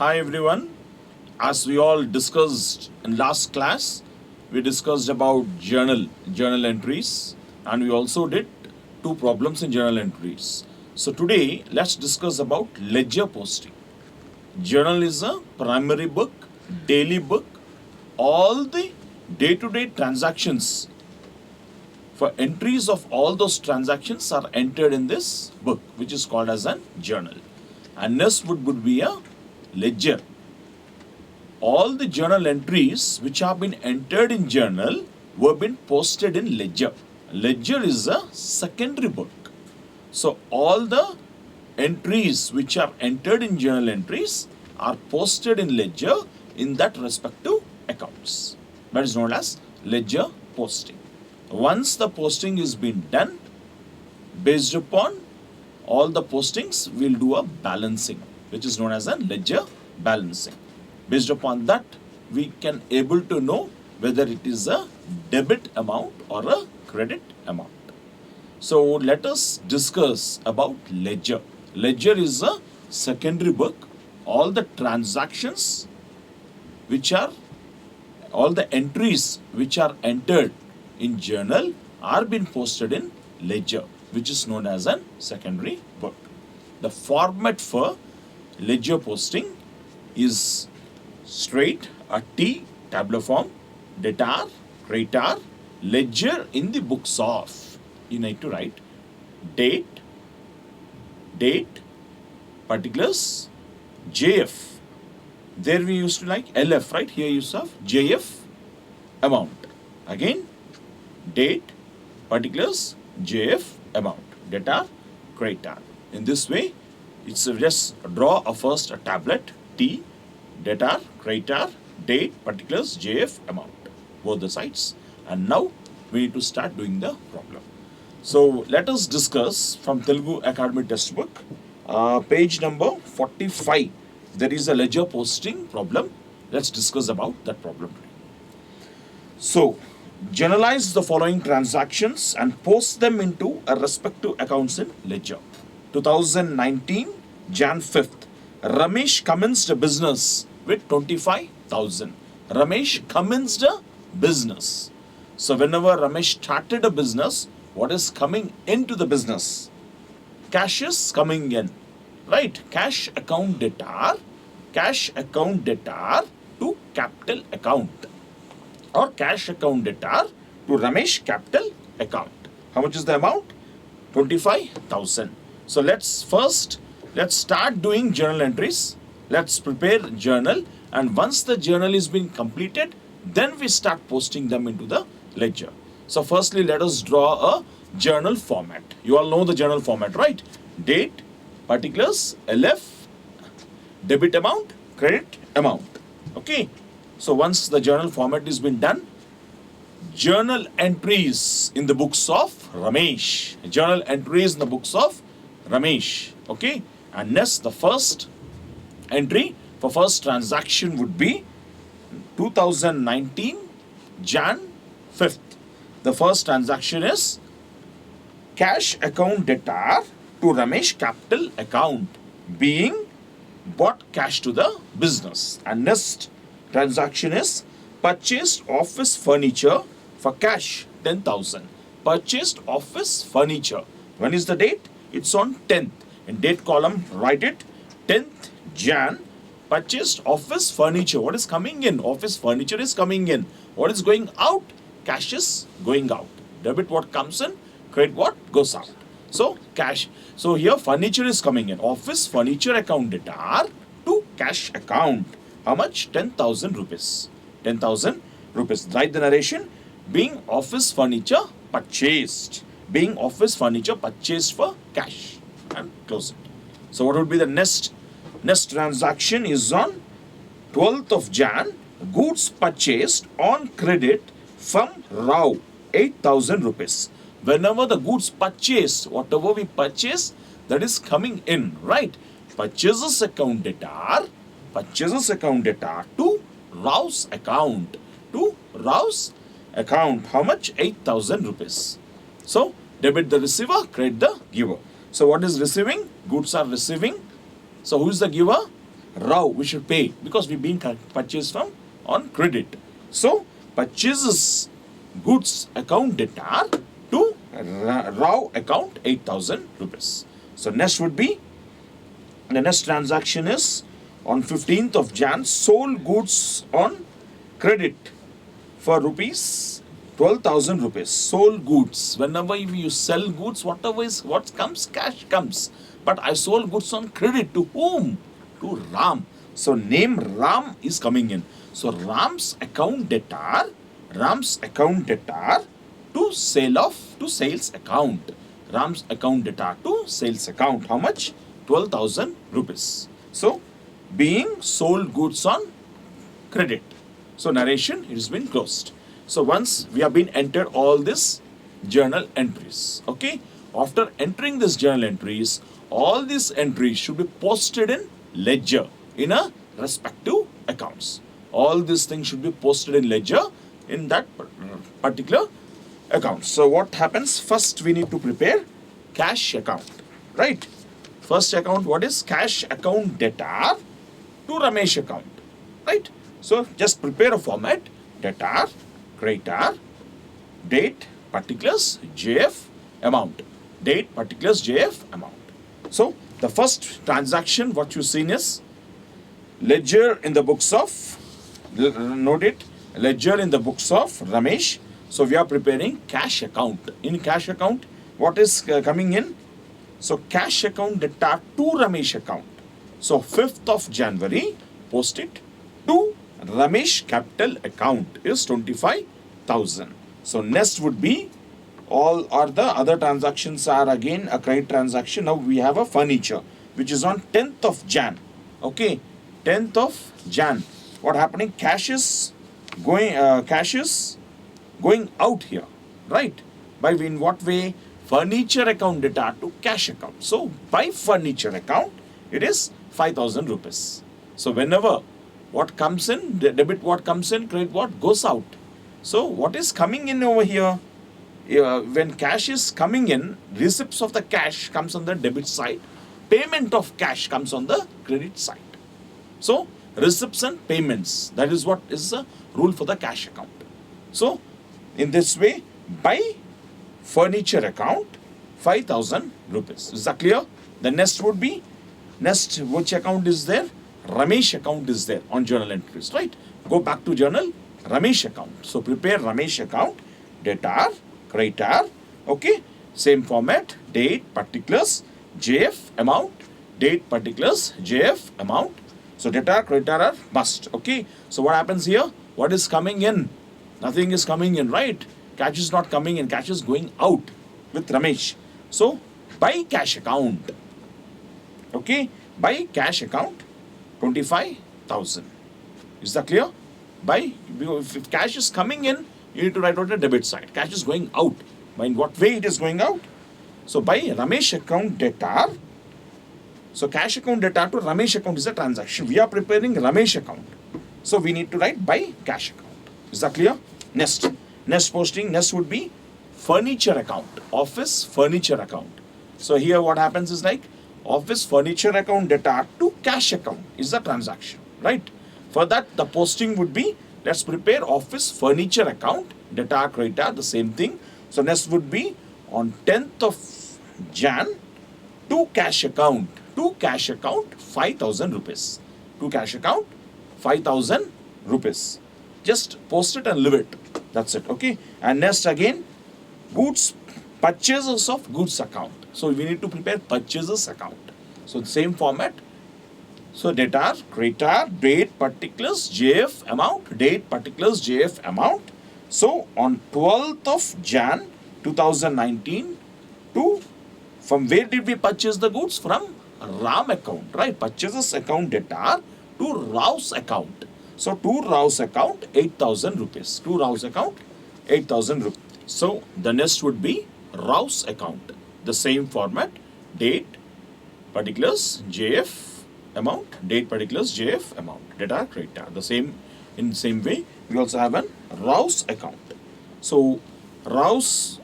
Hi everyone. As we all discussed in last class, we discussed about journal entries, and we also did two problems in journal entries. So today, let's discuss about ledger posting. Journal is a primary book, daily book, all the day-to-day transactions. For entries of all those transactions are entered in this book, which is called as a journal. And next would be a ledger. All the journal entries which have been entered in journal were been posted in ledger. Ledger is a secondary book. So all the entries which are entered in journal entries are posted in ledger in that respective accounts. That is known as ledger posting. Once the posting is been done, based upon all the postings, we'll do a balancing, which is known as a ledger balancing. Based upon that, we can able to know whether it is a debit amount or a credit amount. So let us discuss about ledger. Ledger is a secondary book. All the transactions which are, all the entries which are entered in journal are being posted in ledger, which is known as a secondary book. The format for ledger posting is straight, a T, tabular form, debtor, creditor, ledger in the books of. You need to write date, particulars, JF. There we used to like LF, right? Here you have JF amount. Again, date, particulars, JF amount, debtor, creditor. In this way, it's just draw a first a tablet, T, debtor, creditor, date, particulars, JF amount, both the sides. And now we need to start doing the problem. So let us discuss from Telugu Academy textbook, page number 45. There is a ledger posting problem. Let's discuss about that problem today. So generalize the following transactions and post them into a respective accounts in ledger. 2019, Jan 5th, Ramesh commenced a business with 25,000. Ramesh commenced a business. So whenever Ramesh started a business, what is coming into the business? Cash is coming in, right? Cash account debtor to capital account, or cash account debtor to Ramesh capital account. How much is the amount? 25,000. So let's start doing journal entries. Let's prepare journal, and once the journal is being completed, then we start posting them into the ledger. So firstly, let us draw a journal format. You all know the journal format, right? Date, particulars, LF, debit amount, credit amount. Okay. So once the journal format is been done, journal entries in the books of Ramesh. Journal entries in the books of Ramesh. Okay. And next, the first entry for first transaction would be 2019 Jan 5th. The first transaction is cash account debtor to Ramesh capital account, being bought cash to the business. And next transaction is purchased office furniture for cash 10,000. Purchased office furniture. When is the date? It's on 10th. In date column, write it 10th Jan. Purchased office furniture. What is coming in? Office furniture is coming in. What is going out? Cash is going out. Debit what comes in, credit what goes out. So cash. So here furniture is coming in. Office furniture account debtor to cash account. How much? 10,000 rupees. 10,000 rupees. Write the narration. Being office furniture purchased. Being office furniture purchased for cash. And close it. So what would be the next transaction is on 12th of Jan. Goods purchased on credit from Rao, 8,000 rupees. Whenever the goods purchased, whatever we purchase, that is coming in, right? Purchases account debtor to Rao's account. How much? 8,000 rupees. So debit the receiver, credit the giver. So what is receiving? Goods are receiving. So who is the giver? Rao, we should pay because we've been purchased from on credit. So purchases goods account debtor to Rao account 8,000 rupees. So next would be, the next transaction is on 15th of Jan, sold goods on credit for rupees 12,000 rupees. Sold goods. Whenever you sell goods, whatever is what comes, cash comes. But I sold goods on credit to whom? To Ram. So name Ram is coming in. So Ram's account debtor to sales account. Ram's account debtor to sales account. How much? 12,000 rupees. So being sold goods on credit. So narration, it has been closed. So once we have been entered all this journal entries, okay? After entering this journal entries, all these entries should be posted in ledger in a respective accounts. All these things should be posted in ledger in that particular account. So what happens? First we need to prepare cash account, right? First account, what is? Cash account debtor to Ramesh account, right? So just prepare a format: debtor, creditor, date, particulars, JF, amount. Date, particulars, JF, amount. So the first transaction what you seen is ledger in the books of, note it, ledger in the books of Ramesh. So we are preparing cash account. In cash account, what is coming in? So cash account debtor to Ramesh account. So 5th of January, post it to Ramesh capital account is 25,000. So next would be, all are the other transactions are again a credit transaction. Now we have a furniture which is on 10th of Jan. Okay, 10th of Jan. What happening? Cash is going out here, right? By in what way? Furniture account debtor to cash account. So by furniture account, it is 5,000 rupees. So whenever what comes in, debit what comes in, credit what goes out. So what is coming in over here? When cash is coming in, receipts of the cash comes on the debit side, payment of cash comes on the credit side. So receipts and payments, that is what is the rule for the cash account. So in this way, by furniture account, 5,000 rupees. Is that clear? The next would be, next which account is there? Ramesh account is there on journal entries, right? Go back to journal, Ramesh account. So prepare Ramesh account, debtor, creditor, okay? Same format, date, particulars, JF, amount, date, particulars, JF, amount. So debtor, creditor are must, okay? So what happens here? What is coming in? Nothing is coming in, right? Cash is not coming in, cash is going out with Ramesh. So by cash account, okay? By cash account, 25,000. Is that clear? By, if cash is coming in, you need to write out the debit side. Cash is going out. By in what way it is going out? So by Ramesh account debtor, so cash account debtor to Ramesh account is a transaction. We are preparing Ramesh account. So we need to write by cash account. Is that clear? Next posting, next would be furniture account, office furniture account. So here what happens is like office furniture account debtor to cash account is the transaction, right? For that, the posting would be, let's prepare office furniture account, debtor, creditor, the same thing. So next would be on 10th of Jan to cash account, 5,000 rupees. To cash account, 5,000 rupees. Just post it and leave it. That's it, okay? And next again, goods, purchases of goods account. So we need to prepare purchases account. So the same format. So debtor, creditor, date, particulars, JF, amount, date, particulars, JF, amount. So on 12th of Jan 2019 to, from where did we purchase the goods? From Ram account, right? Purchases account debtor to Rao's account. So to Rao's account, 8,000 rupees. To Rao's account, 8,000 rupees. So the next would be Rao's account. The same format, date, particulars, JF, amount, date, particulars, JF, amount, debtor, creditor. The same, in same way, we also have an Rao's account. So Rao's,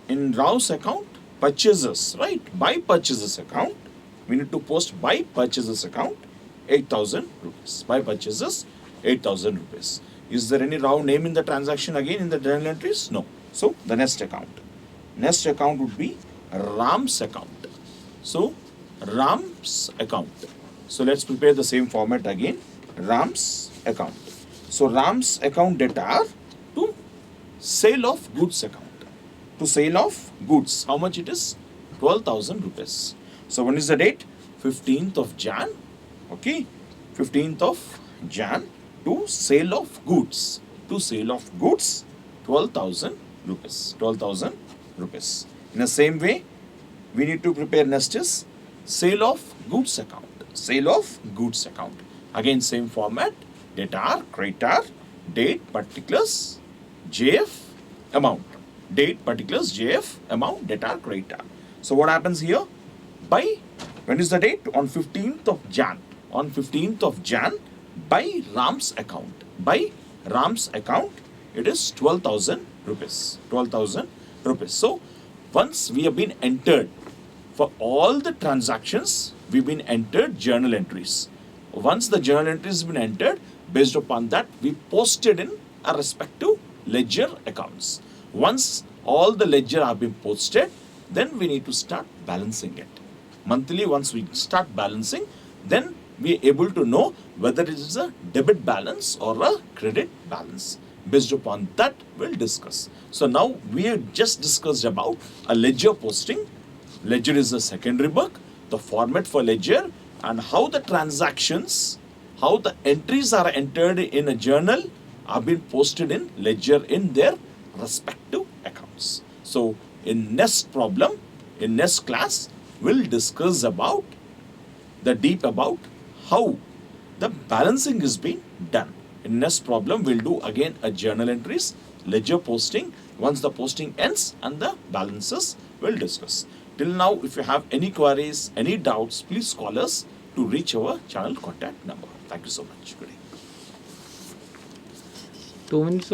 in Rao's account, purchases, right? By purchases account, we need to post by purchases account, 8,000 rupees. Buy purchases 8,000 rupees. Is there any round name in the transaction again in the journal entries? No. So the next account. Next account would be Ram's account. So Ram's account. So let's prepare the same format again. Ram's account. So Ram's account debtor to sale of goods account. To sale of goods. How much it is? 12,000 rupees. So when is the date? 15th of Jan. Okay. 15th of Jan to sale of goods. To sale of goods, 12,000 rupees. 12,000 rupees. In the same way, we need to prepare next is sale of goods account. Sale of goods account. Again, same format. Debtor, creditor, date, particulars, JF, amount. Date, particulars, JF, amount, debtor, creditor. So what happens here? By, when is the date? On 15th of Jan. On 15th of Jan, by Ram's account. By Ram's account, it is 12,000 rupees. 12,000 rupees. So once we have been entered, for all the transactions, we've been entered journal entries. Once the journal entries have been entered, based upon that, we posted in our respective ledger accounts. Once all the ledger have been posted, then we need to start balancing it. Monthly, once we start balancing, then we are able to know whether it is a debit balance or a credit balance. Based upon that, we'll discuss. So now we have just discussed about a ledger posting. Ledger is a secondary book, the format for ledger, and how the transactions, how the entries are entered in a journal are being posted in ledger in their respective accounts. So in next problem, in next class, we'll discuss about the deep about how the balancing is being done. In next problem, we'll do again a journal entries, ledger posting. Once the posting ends and the balances, we'll discuss. Till now, if you have any queries, any doubts, please call us to reach our channel contact number. Thank you so much. Good day. 2 minutes.